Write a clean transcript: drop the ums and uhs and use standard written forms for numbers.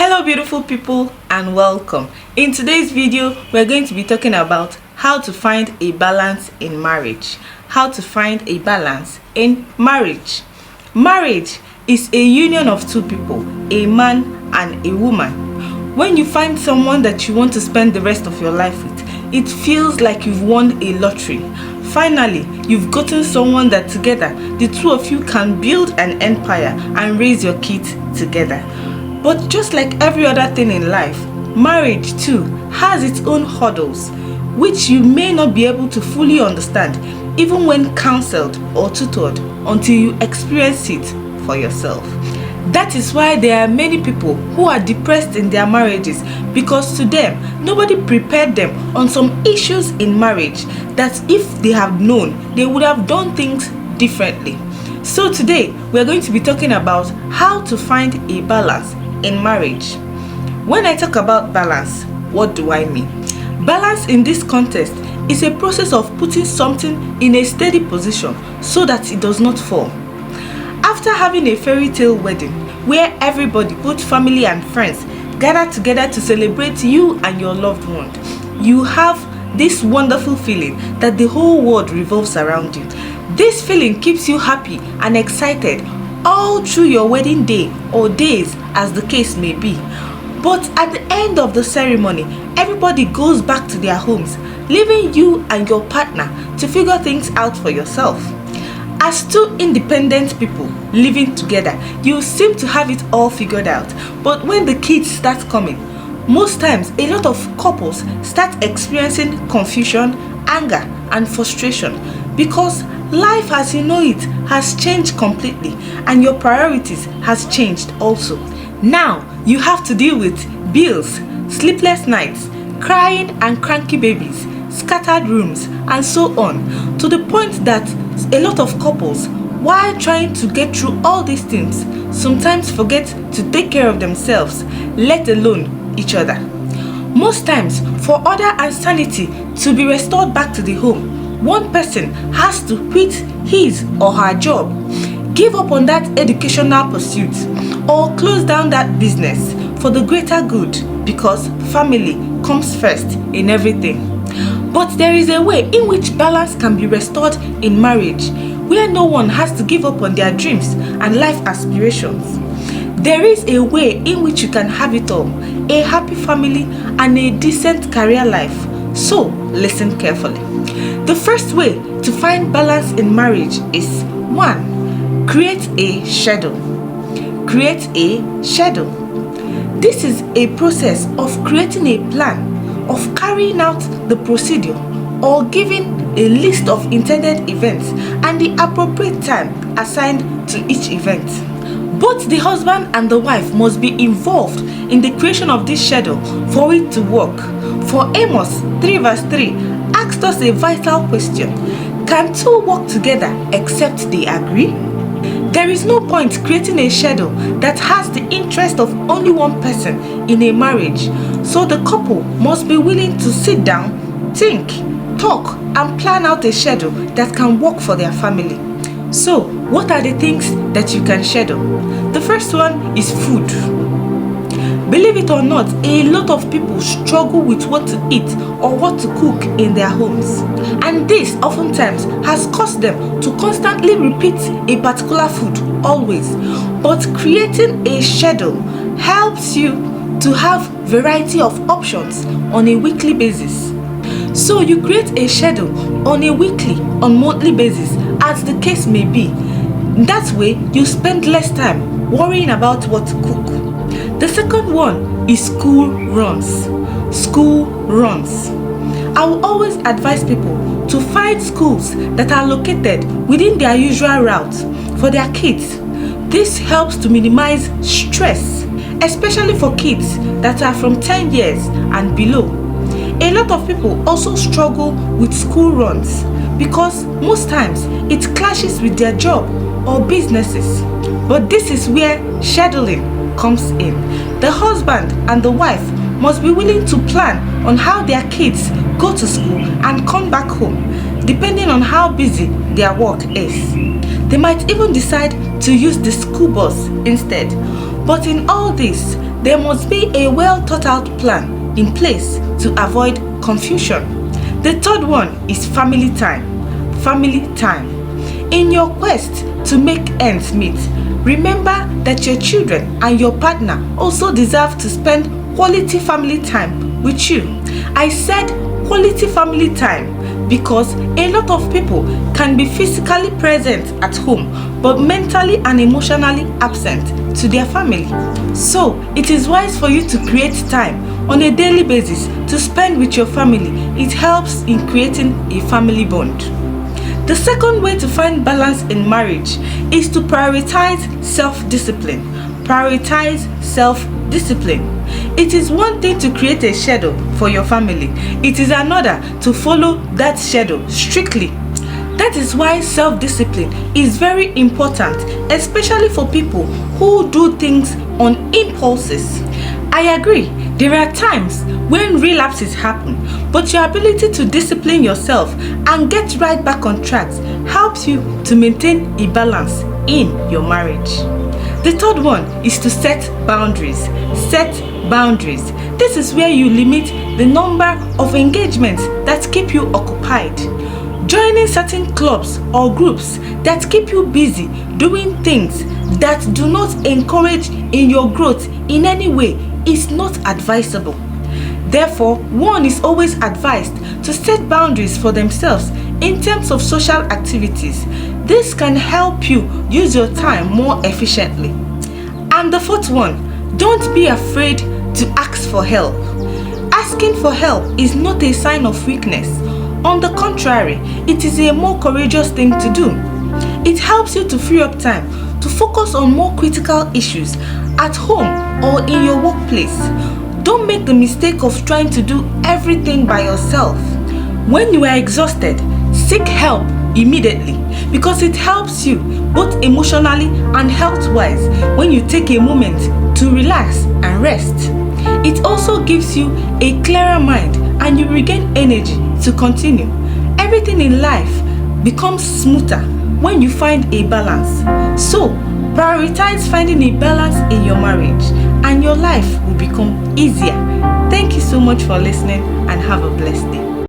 Hello beautiful people and welcome. In today's video we're going to be talking about how to find a balance in marriage. How to find a balance in marriage. Marriage is a union of two people, a man and a woman. When you find someone that you want to spend the rest of your life with, it feels like you've won a lottery. Finally, you've gotten someone that together the two of you can build an empire and raise your kids together. But just like every other thing in life, marriage too has its own hurdles, which you may not be able to fully understand even when counseled or tutored until you experience it for yourself. That is why there are many people who are depressed in their marriages, because to them, nobody prepared them on some issues in marriage that if they have known, they would have done things differently. So today, we're going to be talking about how to find a balance in marriage. When I talk about balance, what do I mean? Balance in this context is a process of putting something in a steady position so that it does not fall. After having a fairy tale wedding where everybody, both family and friends, gather together to celebrate you and your loved one, you have this wonderful feeling that the whole world revolves around you. This feeling keeps you happy and excited all through your wedding day or days as the case may be. But at the end of the ceremony, everybody goes back to their homes, leaving you and your partner to figure things out for yourself. As two independent people living together, you seem to have it all figured out. But when the kids start coming, most times a lot of couples start experiencing confusion, anger, and frustration because life as you know it has changed completely and your priorities has changed also. Now you have to deal with bills, sleepless nights, crying and cranky babies, scattered rooms, and so on, to the point that a lot of couples, while trying to get through all these things, sometimes forget to take care of themselves, let alone each other. Most times, for order and sanity to be restored back to the home, one person has to quit his or her job, give up on that educational pursuit, or close down that business for the greater good, because family comes first in everything. But there is a way in which balance can be restored in marriage, where no one has to give up on their dreams and life aspirations. There is a way in which you can have it all, a happy family and a decent career life. So listen carefully. The first way to find balance in marriage is 1. Create a schedule. Create a schedule. This is a process of creating a plan, of carrying out the procedure, or giving a list of intended events and the appropriate time assigned to each event. Both the husband and the wife must be involved in the creation of this schedule for it to work. For Amos 3 verse 3 asked us a vital question: can two work together except they agree? There is no point creating a schedule that has the interest of only one person in a marriage, so the couple must be willing to sit down, think, talk, and plan out a schedule that can work for their family. So, what are the things that you can schedule? The first one is food. Believe it or not, a lot of people struggle with what to eat or what to cook in their homes. And this oftentimes has caused them to constantly repeat a particular food always. But creating a schedule helps you to have variety of options on a weekly basis. So you create a schedule on a weekly, on monthly basis, as the case may be. That way you spend less time worrying about what to cook. The second one is school runs. School runs. I will always advise people to find schools that are located within their usual route for their kids. This helps to minimize stress, especially for kids that are from 10 years and below. A lot of people also struggle with school runs because most times it clashes with their job or businesses. But this is where scheduling comes in. The husband and the wife must be willing to plan on how their kids go to school and come back home, depending on how busy their work is. They might even decide to use the school bus instead. But in all this, there must be a well thought out plan in place to avoid confusion. The third one is family time. Family time. In your quest to make ends meet, remember that your children and your partner also deserve to spend quality family time with you. I said quality family time because a lot of people can be physically present at home but mentally and emotionally absent to their family. So it is wise for you to create time on a daily basis to spend with your family. It helps in creating a family bond. The second way to find balance in marriage is to prioritize self-discipline. Prioritize self-discipline. It is one thing to create a schedule for your family. It is another to follow that schedule strictly. That is why self-discipline is very important, especially for people who do things on impulses. I agree, there are times when relapses happen, but your ability to discipline yourself and get right back on track helps you to maintain a balance in your marriage. The third one is to set boundaries. Set boundaries. This is where you limit the number of engagements that keep you occupied. Joining certain clubs or groups that keep you busy doing things that do not encourage in your growth in any way is not advisable. Therefore, one is always advised to set boundaries for themselves in terms of social activities. This can help you use your time more efficiently. And the fourth one, don't be afraid to ask for help. Asking for help is not a sign of weakness. On the contrary, it is a more courageous thing to do. It helps you to free up time to focus on more critical issues at home or in your workplace. Don't make the mistake of trying to do everything by yourself. When you are exhausted, seek help immediately because it helps you both emotionally and health-wise when you take a moment to relax and rest. It also gives you a clearer mind and you regain energy to continue. Everything in life becomes smoother when you find a balance. So, prioritize finding a balance in your marriage and your life will become easier. Thank you so much for listening and have a blessed day.